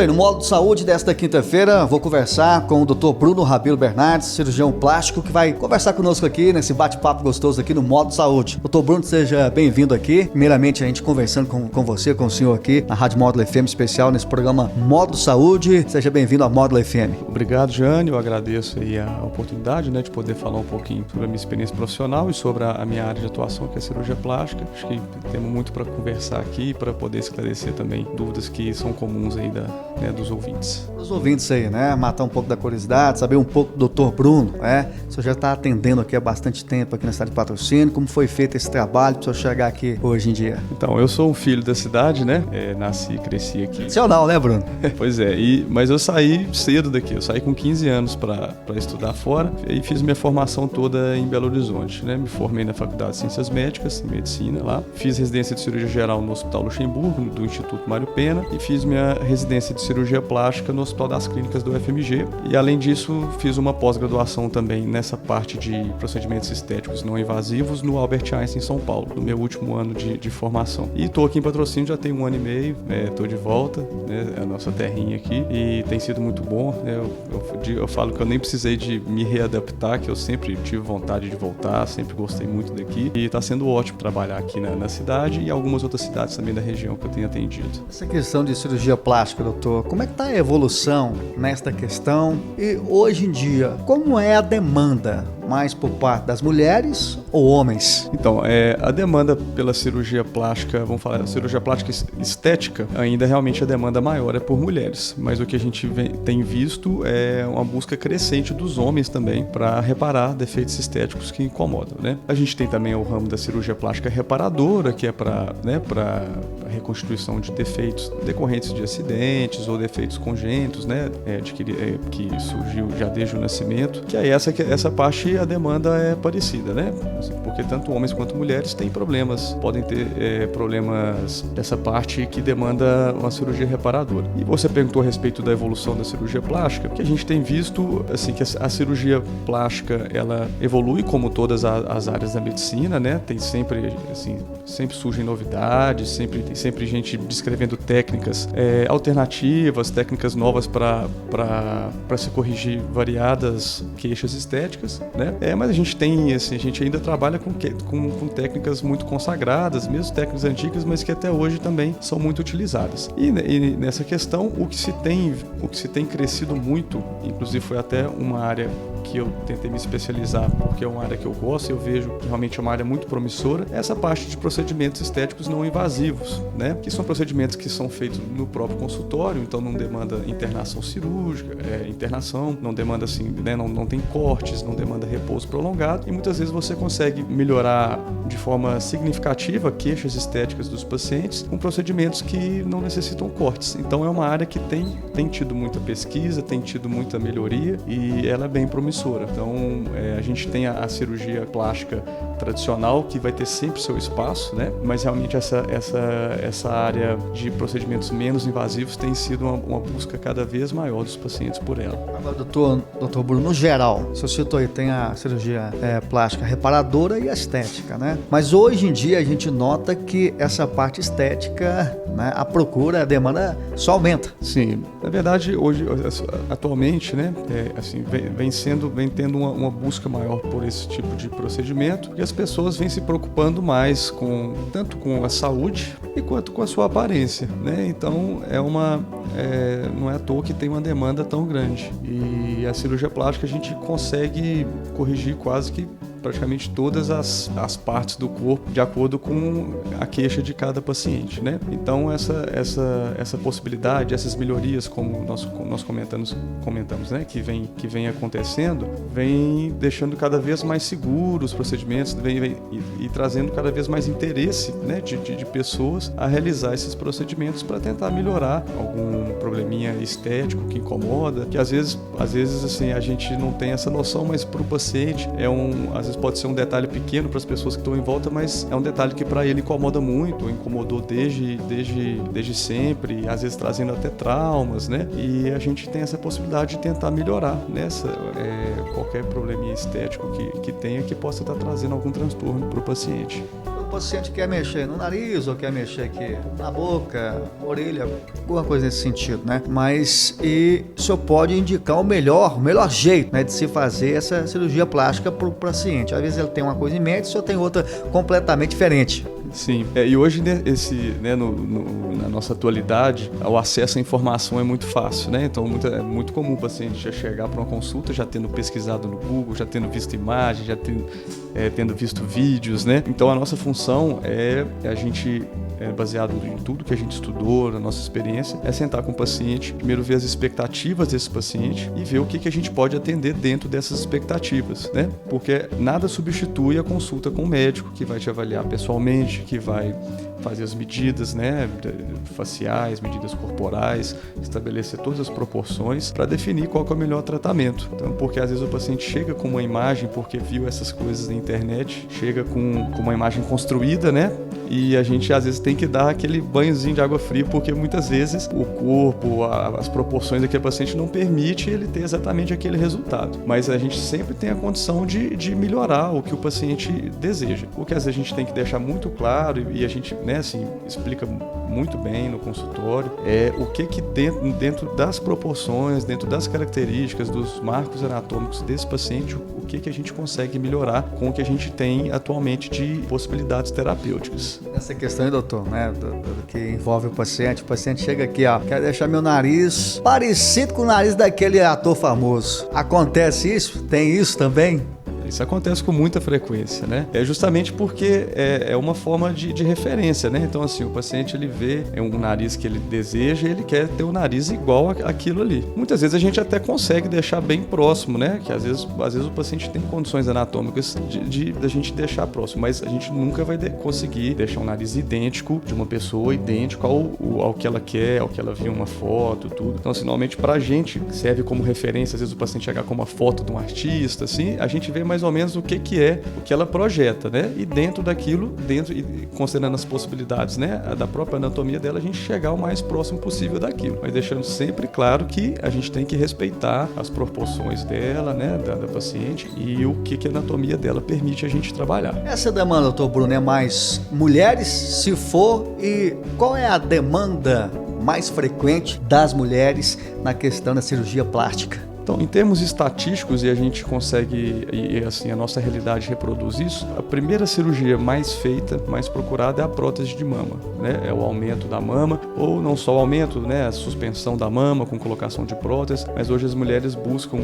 bem, no Módulo de Saúde desta quinta-feira, vou conversar com o Dr. Bruno Rabelo Bernardes, cirurgião plástico, que vai conversar conosco aqui nesse bate-papo gostoso aqui no Módulo de Saúde. Dr. Bruno, seja bem-vindo aqui. Primeiramente, a gente conversando com você, com o senhor aqui, na Rádio Módulo FM especial, nesse programa Módulo Saúde. Seja bem-vindo ao Módulo FM. Obrigado, Jane. Eu agradeço aí a oportunidade, de poder falar um pouquinho sobre a minha experiência profissional e sobre a minha área de atuação, que é a cirurgia plástica. Acho que temos muito para conversar aqui, para poder esclarecer também dúvidas que são comuns aí dos ouvintes. Os ouvintes aí, matar um pouco da curiosidade, saber um pouco do Dr. Bruno, O senhor já está atendendo aqui há bastante tempo aqui na cidade de Patrocínio. Como foi feito esse trabalho para o senhor chegar aqui hoje em dia? Então, eu sou um filho da cidade, nasci e cresci aqui. Tradicional, né, Bruno? Pois é, mas eu saí cedo daqui. Eu saí com 15 anos para estudar fora e fiz minha formação toda em Belo Horizonte, Me formei na Faculdade de Ciências Médicas, em Medicina lá. Fiz residência de cirurgia geral no Hospital Luxemburgo, do Instituto Mário Pena, e fiz minha residência de cirurgia plástica no Hospital das Clínicas do UFMG. E além disso, fiz uma pós-graduação também nessa parte de procedimentos estéticos não invasivos no Albert Einstein, em São Paulo, no meu último ano de formação. E estou aqui em Patrocínio já tem 1 ano e meio, estou de volta, a nossa terrinha aqui, e tem sido muito bom. Eu falo que eu nem precisei de me readaptar, que eu sempre tive vontade de voltar, sempre gostei muito daqui, e está sendo ótimo trabalhar aqui na cidade e algumas outras cidades também da região que eu tenho atendido. Essa questão de cirurgia plástica, doutor, como é que está a evolução nesta questão? E hoje em dia, como é a demanda? Mais por parte das mulheres ou homens? Então, a demanda pela cirurgia plástica, vamos falar, cirurgia plástica estética, ainda realmente a demanda maior é por mulheres, mas o que a gente tem visto é uma busca crescente dos homens também para reparar defeitos estéticos que incomodam, A gente tem também o ramo da cirurgia plástica reparadora, que é para reconstituição de defeitos decorrentes de acidentes ou defeitos congênitos, que surgiu já desde o nascimento, que é essa parte a demanda é parecida, porque tanto homens quanto mulheres têm problemas, podem ter problemas dessa parte que demanda uma cirurgia reparadora. E você perguntou a respeito da evolução da cirurgia plástica, que a gente tem visto, que a cirurgia plástica, ela evolui como todas as áreas da medicina, Tem sempre surgem novidades, tem sempre gente descrevendo técnicas alternativas, técnicas novas para se corrigir variadas queixas estéticas, mas a gente ainda trabalha com técnicas muito consagradas, mesmo técnicas antigas, mas que até hoje também são muito utilizadas. E nessa questão, o que se tem crescido muito, inclusive foi até uma área que eu tentei me especializar, porque é uma área que eu gosto, eu vejo que realmente é uma área muito promissora, é essa parte de procedimentos estéticos não invasivos, que são procedimentos que são feitos no próprio consultório, então não demanda internação cirúrgica, não demanda não tem cortes, não demanda repouso prolongado, e muitas vezes você consegue melhorar de forma significativa queixas estéticas dos pacientes com procedimentos que não necessitam cortes. Então é uma área que tem tido muita pesquisa, tem tido muita melhoria e ela é bem promissora. Então a gente tem a cirurgia plástica tradicional, que vai ter sempre seu espaço, mas realmente essa área de procedimentos menos invasivos tem sido uma busca cada vez maior dos pacientes por ela. Agora, doutor Bruno, no geral, o senhor citou aí, tem a cirurgia plástica reparadora e a estética, Mas hoje em dia a gente nota que essa parte estética, a procura, a demanda só aumenta. Sim, na verdade, hoje, atualmente, vem tendo uma busca maior por esse tipo de procedimento, porque as pessoas vêm se preocupando mais tanto com a saúde e quanto com a sua aparência, Então não é à toa que tem uma demanda tão grande. E a cirurgia plástica a gente consegue corrigir quase que praticamente todas as partes do corpo de acordo com a queixa de cada paciente, Então essa possibilidade, essas melhorias, como nós comentamos, que vem acontecendo, vem deixando cada vez mais seguros os procedimentos, e trazendo cada vez mais interesse, de pessoas a realizar esses procedimentos para tentar melhorar algum probleminha estético que incomoda, que às vezes a gente não tem essa noção, mas para o paciente às vezes pode ser um detalhe pequeno para as pessoas que estão em volta, mas é um detalhe que para ele incomoda muito, incomodou desde sempre, às vezes trazendo até traumas, E a gente tem essa possibilidade de tentar melhorar qualquer probleminha estético que tenha, que possa estar trazendo algum transtorno para o paciente. paciente quer mexer no nariz ou quer mexer aqui na boca, orelha, alguma coisa nesse sentido, né? Mas e o senhor pode indicar o melhor jeito, né, de se fazer essa cirurgia plástica para o paciente. Às vezes ele tem uma coisa em mente, o senhor tem outra completamente diferente. Sim, e hoje na nossa atualidade, o acesso à informação é muito fácil, né? Então é muito comum o paciente já chegar para uma consulta já tendo pesquisado no Google, já tendo visto imagens, já tendo visto vídeos, né? Então a nossa função é a gente, baseado em tudo que a gente estudou, na nossa experiência, é sentar com o paciente, primeiro ver as expectativas desse paciente e ver o que a gente pode atender dentro dessas expectativas, né? Porque nada substitui a consulta com o médico, que vai te avaliar pessoalmente, que vai fazer as medidas, né, faciais, medidas corporais, estabelecer todas as proporções para definir qual que é o melhor tratamento. Então, porque às vezes o paciente chega com uma imagem porque viu essas coisas na internet, chega com uma imagem construída, né, e a gente às vezes tem que dar aquele banhozinho de água fria, porque muitas vezes o corpo, as proporções daquele paciente não permite ele ter exatamente aquele resultado. Mas a gente sempre tem a condição de melhorar o que o paciente deseja. O que às vezes a gente tem que deixar muito claro e a gente, né, assim, explica muito bem no consultório o que dentro das proporções, dentro das características, dos marcos anatômicos desse paciente, o que a gente consegue melhorar com o que a gente tem atualmente de possibilidades terapêuticas. Essa questão, doutor, né, do que envolve o paciente chega aqui, ó, quer deixar meu nariz parecido com o nariz daquele ator famoso. Acontece isso? Tem isso também? Isso acontece com muita frequência, né? É justamente porque é uma forma de referência, né? Então, assim, o paciente, ele vê um nariz que ele deseja e ele quer ter o nariz igual àquilo ali. Muitas vezes a gente até consegue deixar bem próximo, né? Que às vezes o paciente tem condições anatômicas da gente deixar próximo, mas a gente nunca vai conseguir deixar um nariz idêntico de uma pessoa, idêntico ao que ela quer, ao que ela viu uma foto, tudo. Então, assim, normalmente pra gente serve como referência, às vezes o paciente chegar com uma foto de um artista, assim, a gente vê mais ou menos o que ela projeta, né? E dentro daquilo, e considerando as possibilidades, né, da própria anatomia dela, a gente chegar o mais próximo possível daquilo, mas deixando sempre claro que a gente tem que respeitar as proporções dela, né, da paciente e o que a anatomia dela permite a gente trabalhar. Essa demanda, doutor Bruno, é mais mulheres, se for, e qual é a demanda mais frequente das mulheres na questão da cirurgia plástica? Então, em termos estatísticos, e a gente consegue, assim, a nossa realidade reproduz isso, a primeira cirurgia mais feita, mais procurada é a prótese de mama, né? É o aumento da mama, ou não só o aumento, né? A suspensão da mama com colocação de prótese, mas hoje as mulheres buscam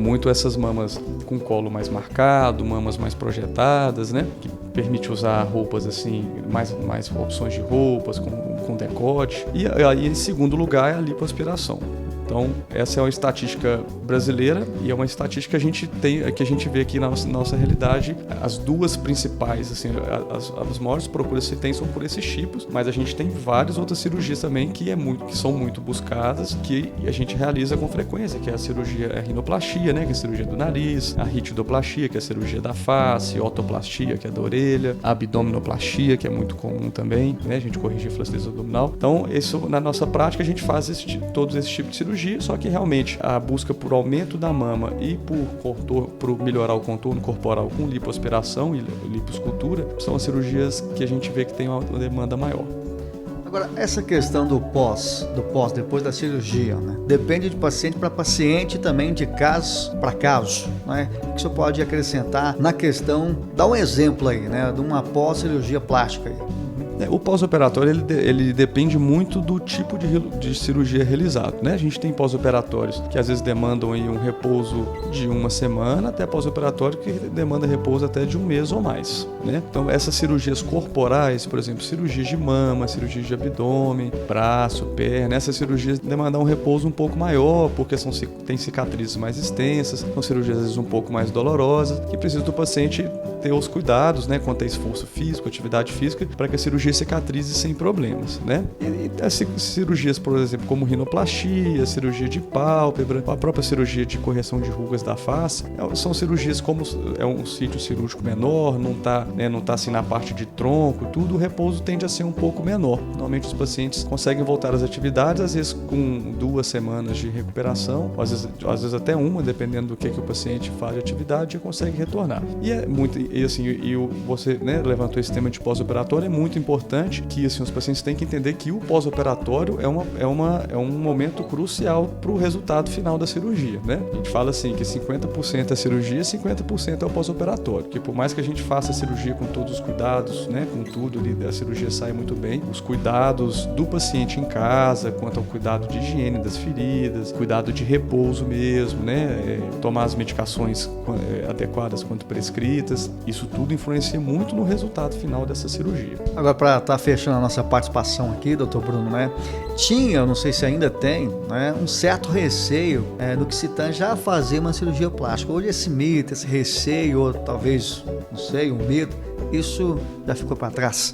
muito essas mamas com colo mais marcado, mamas mais projetadas, né? Que permite usar roupas, assim, mais opções de roupas com decote. E aí, em segundo lugar, é a lipoaspiração. Então, essa é uma estatística brasileira e é uma estatística que a gente vê aqui na nossa realidade. As duas principais, assim, as maiores procuras que se tem são por esses tipos, mas a gente tem várias outras cirurgias também que são muito buscadas, que a gente realiza com frequência, que é a cirurgia rinoplastia, né, que é a cirurgia do nariz, a ritidoplastia, que é a cirurgia da face, otoplastia, que é da orelha, a abdominoplastia, que é muito comum também, né, a gente corrige a flacidez abdominal. Então, na nossa prática, a gente faz todos esses tipos de cirurgia, só que realmente a busca por aumento da mama e por melhorar o contorno corporal com lipoaspiração e lipoescultura são as cirurgias que a gente vê que tem uma demanda maior. Agora, essa questão do pós, depois da cirurgia, né? Depende de paciente para paciente e também de caso para caso, né? O que o senhor pode acrescentar na questão, dá um exemplo aí, né? De uma pós-cirurgia plástica aí. O pós-operatório ele depende muito do tipo de cirurgia realizado, né? A gente tem pós-operatórios que às vezes demandam aí um repouso de uma semana, até pós-operatório que demanda repouso até de um mês ou mais, né? Então essas cirurgias corporais, por exemplo, cirurgias de mama, cirurgias de abdômen, braço, perna, essas cirurgias demandam um repouso um pouco maior, porque tem cicatrizes mais extensas, são cirurgias às vezes um pouco mais dolorosas, que precisa do paciente ter os cuidados, né, quanto a esforço físico, atividade física, para que a cirurgia cicatrize sem problemas, né? E as cirurgias, por exemplo, como rinoplastia, cirurgia de pálpebra, a própria cirurgia de correção de rugas da face, são cirurgias como é um sítio cirúrgico menor, não tá assim na parte de tronco, tudo, o repouso tende a ser um pouco menor. Normalmente os pacientes conseguem voltar às atividades, às vezes com 2 semanas de recuperação, às vezes até uma, dependendo do que o paciente faz de atividade, já consegue retornar. E é muito Você, né, levantou esse tema de pós-operatório, é muito importante que assim, os pacientes têm que entender que o pós-operatório é um momento crucial para o resultado final da cirurgia, né? A gente fala assim que 50% é cirurgia, 50% é o pós-operatório, que por mais que a gente faça a cirurgia com todos os cuidados, né, com tudo ali, a cirurgia sai muito bem, os cuidados do paciente em casa, quanto ao cuidado de higiene das feridas, cuidado de repouso mesmo, né, tomar as medicações adequadas quanto prescritas, isso tudo influencia muito no resultado final dessa cirurgia. Agora, para estar fechando a nossa participação aqui, doutor Bruno, né, eu não sei se ainda tem, né, um certo receio no que se tange a fazer uma cirurgia plástica. Hoje esse mito, esse receio, ou talvez, não sei, um medo, isso já ficou para trás.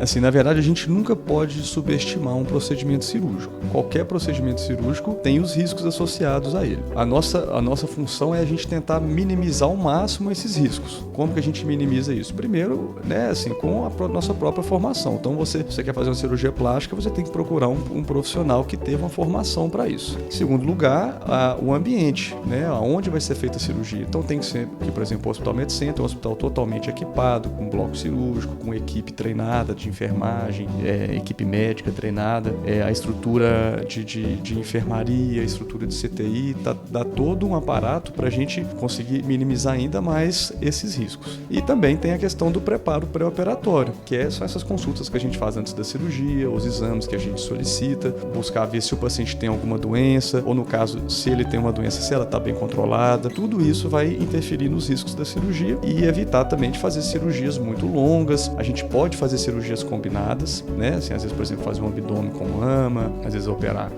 Assim, na verdade, a gente nunca pode subestimar um procedimento cirúrgico. Qualquer procedimento cirúrgico tem os riscos associados a ele. A nossa função é a gente tentar minimizar ao máximo esses riscos. Como que a gente minimiza isso? Primeiro, né, assim, com a nossa própria formação. Então, você quer fazer uma cirurgia plástica, você tem que procurar um profissional que teve uma formação para isso. Em segundo lugar, o ambiente, né, onde vai ser feita a cirurgia. Então, tem que ser, por exemplo, o Hospital Medcenter, um hospital totalmente equipado, com bloco cirúrgico, com equipe treinada de enfermagem, equipe médica treinada, a estrutura de enfermaria, a estrutura de CTI, dá todo um aparato para a gente conseguir minimizar ainda mais esses riscos. E também tem a questão do preparo pré-operatório, que são essas consultas que a gente faz antes da cirurgia, os exames que a gente solicita, buscar ver se o paciente tem alguma doença, ou no caso, se ele tem uma doença, se ela está bem controlada. Tudo isso vai interferir nos riscos da cirurgia e evitar também de fazer cirurgias muito longas. A gente pode fazer cirurgias combinadas, né? Assim, às vezes, por exemplo, fazer um abdômen com mama, às vezes operar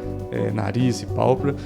nariz e pálpebra,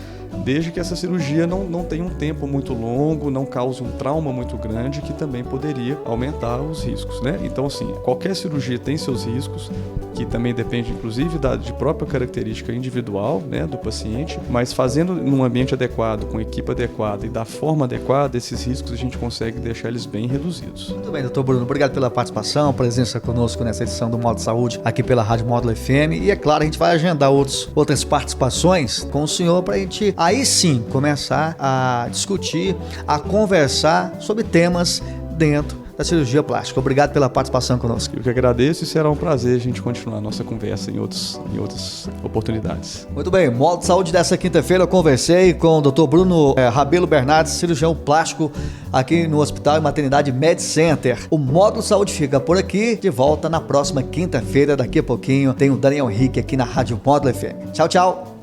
desde que essa cirurgia não tenha um tempo muito longo, não cause um trauma muito grande, que também poderia aumentar os riscos, né? Então, assim, qualquer cirurgia tem seus riscos, que também depende, inclusive, de própria característica individual, né, do paciente, mas fazendo num ambiente adequado, com equipe adequada e da forma adequada, esses riscos a gente consegue deixar eles bem reduzidos. Muito bem, doutor Bruno, obrigado pela participação, presença conosco nessa edição do Módulo Saúde, aqui pela Rádio Módulo FM, e é claro, a gente vai agendar outras participações com o senhor para a gente, aí sim, começar a discutir, a conversar sobre temas dentro da cirurgia plástica. Obrigado pela participação conosco. Eu que agradeço e será um prazer a gente continuar a nossa conversa em outras oportunidades. Muito bem, Módulo Saúde dessa quinta-feira eu conversei com o Dr. Bruno Rabelo Bernardes, cirurgião plástico aqui no Hospital e Maternidade Medcenter. O Módulo Saúde fica por aqui, de volta na próxima quinta-feira, daqui a pouquinho tem o Daniel Henrique aqui na Rádio Módulo FM. Tchau, tchau!